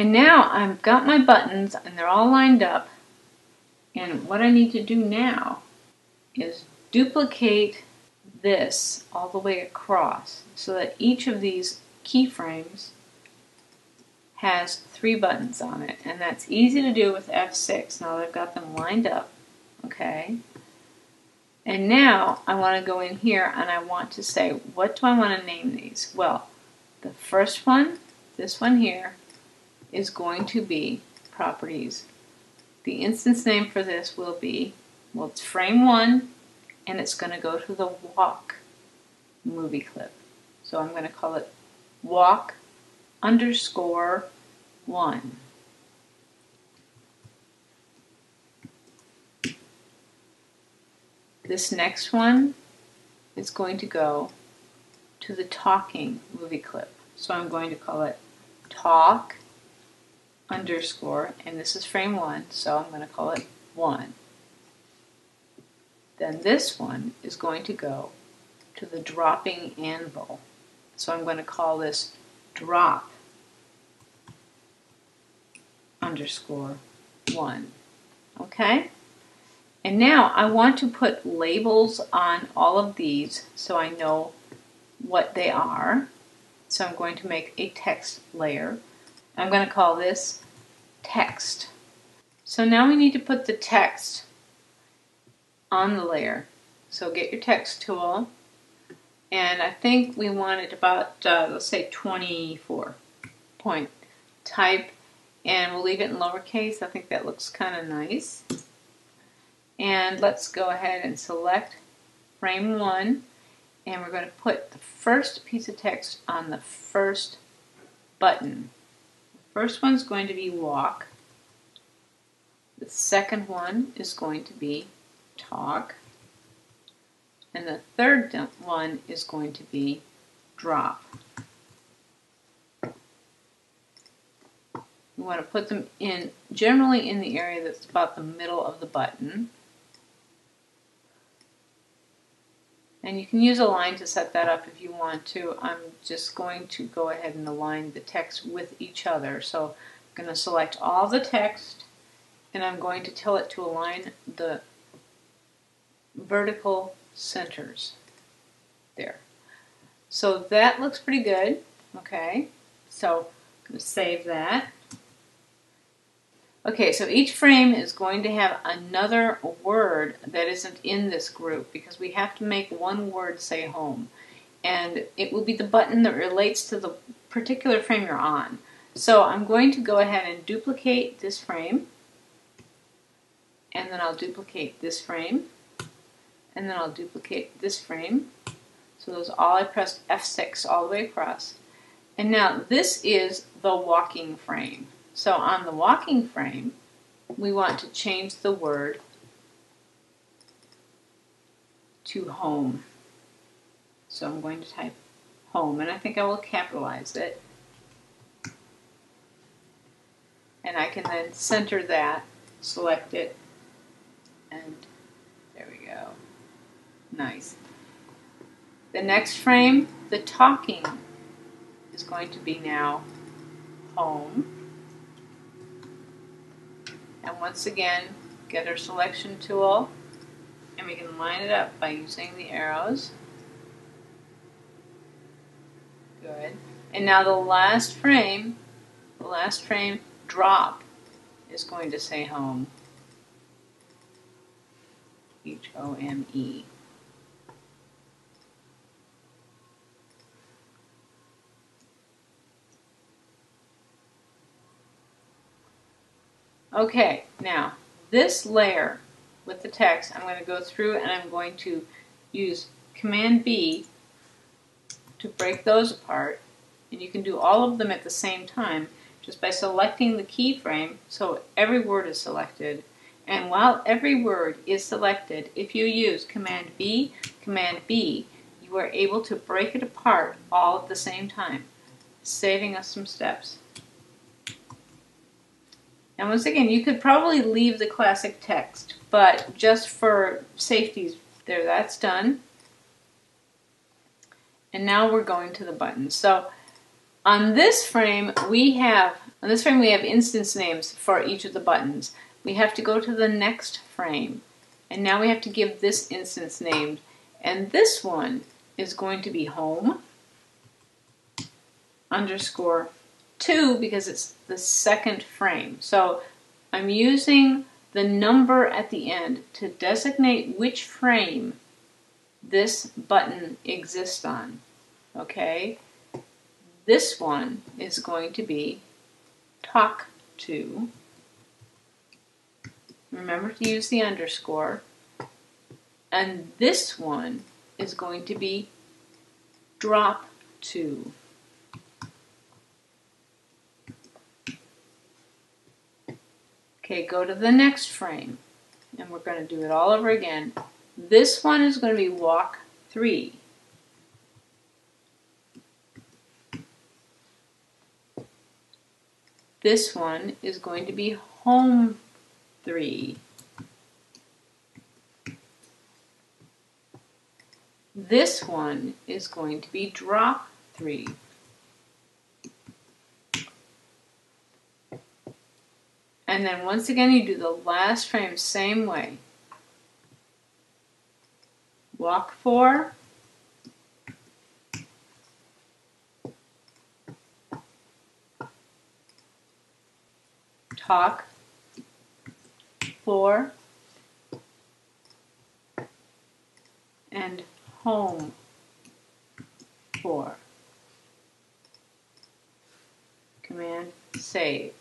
And now I've got my buttons and they're all lined up. And what I need to do now is duplicate this all the way across so that each of these keyframes has 3 buttons on it. And that's easy to do with F6. Now that I've got them lined up. Okay. And now I want to go in here and I want to say, what do I want to name these? Well, the first one, this one here, is going to be properties. The instance name for this will be, well, it's frame 1, and it's going to go to the walk movie clip. So I'm going to call it walk_1. This next one is going to go to the talking movie clip. So I'm going to call it talk_, and this is frame 1, so I'm going to call it 1. Then this one is going to go to the dropping anvil. So I'm going to call this drop_1. Okay? And now I want to put labels on all of these so I know what they are. So I'm going to make a text layer. I'm going to call this text. So now we need to put the text on the layer. So get your text tool, and I think we want it about, let's say 24 point type, and we'll leave it in lowercase. I think that looks kind of nice. And let's go ahead and select frame 1, and we're going to put the first piece of text on the first button. The first one's going to be walk. The second one is going to be talk. And the third one is going to be drop. We want to put them in generally in the area that's about the middle of the button. And you can use a line to set that up if you want to. I'm just going to go ahead and align the text with each other. So I'm going to select all the text, and I'm going to tell it to align the vertical centers there. So that looks pretty good. Okay, so I'm going to save that. Okay, so each frame is going to have another word that isn't in this group because we have to make one word say home. And it will be the button that relates to the particular frame you're on. So I'm going to go ahead and duplicate this frame, and then I'll duplicate this frame, and then I'll duplicate this frame. So those all, I pressed F6 all the way across. And now this is the walking frame. So on the walking frame, we want to change the word to home. So I'm going to type home, and I think I will capitalize it. And I can then center that, select it, and there we go. Nice. The next frame, the talking, is going to be now home. And once again, get our selection tool, and we can line it up by using the arrows. Good. And now the last frame, drop, is going to say home. H-O-M-E. Okay, now this layer with the text, I'm going to go through and I'm going to use Command B to break those apart. And you can do all of them at the same time just by selecting the keyframe so every word is selected. And while every word is selected, if you use Command B, you are able to break it apart all at the same time, saving us some steps. And once again, you could probably leave the classic text, but just for safety, there, that's done. And now we're going to the buttons. So on this frame, we have On this frame we have instance names for each of the buttons. We have to go to the next frame, and now we have to give this instance name, and this one is going to be home underscore 2 because it's the second frame. So I'm using the number at the end to designate which frame this button exists on. Okay? This one is going to be talk to. Remember to use the underscore. And this one is going to be drop to. Okay, go to the next frame, and we're going to do it all over again. This one is going to be walk 3. This one is going to be home 3. This one is going to be drop 3. And then once again you do the last frame same way. Walk 4. Talk 4. And home 4. Command save.